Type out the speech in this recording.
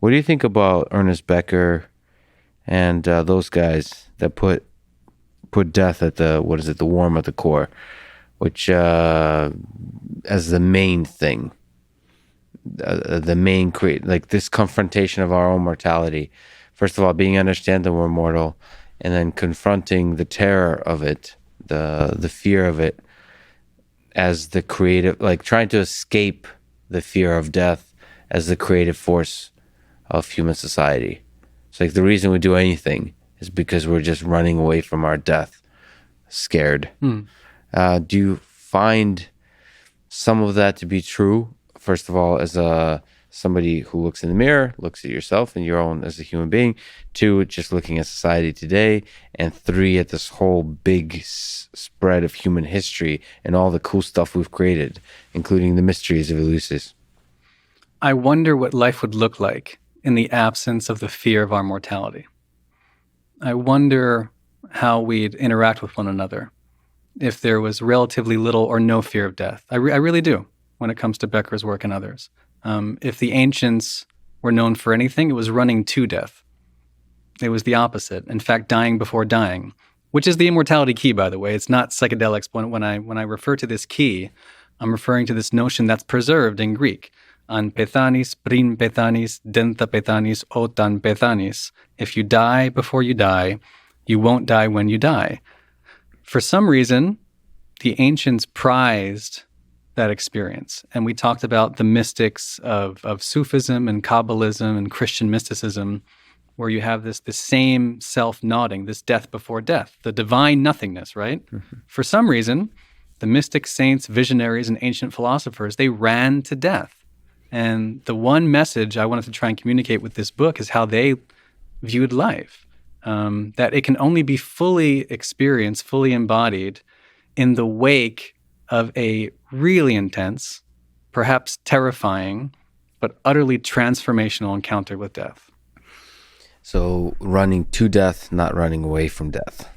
What do you think about Ernest Becker and those guys that put death at the, what is it, the worm at the core, which as the main thing, the main create, like this confrontation of our own mortality. First of all, being understand that we're mortal, and then confronting the terror of it, the fear of it, as the creative, like trying to escape the fear of death as the creative force of human society. It's like the reason we do anything is because we're just running away from our death, scared. Do you find some of that to be true? First of all, as somebody who looks in the mirror, looks at yourself and your own as a human being. Two, just looking at society today. And three, at this whole big spread of human history and all the cool stuff we've created, including the mysteries of Eleusis. I wonder what life would look like in the absence of the fear of our mortality. I wonder how we'd interact with one another if there was relatively little or no fear of death. I really do, when it comes to Becker's work and others. If the ancients were known for anything, it was running to death. It was the opposite. In fact, dying before dying, which is the Immortality Key, by the way. It's not psychedelics. When I refer to this key, I'm referring to this notion that's preserved in Greek. An pethanis, prin pethanis, denta pethanis, otan pethanis. If you die before you die, you won't die when you die. For some reason, the ancients prized that experience. And we talked about the mystics of Sufism and Kabbalism and Christian mysticism, where you have this same self-nodding, this death before death, the divine nothingness, right? Mm-hmm. For some reason, the mystic saints, visionaries, and ancient philosophers, they ran to death. And the one message I wanted to try and communicate with this book is how they viewed life, that it can only be fully experienced, fully embodied in the wake of a really intense, perhaps terrifying, but utterly transformational encounter with death. So running to death, not running away from death.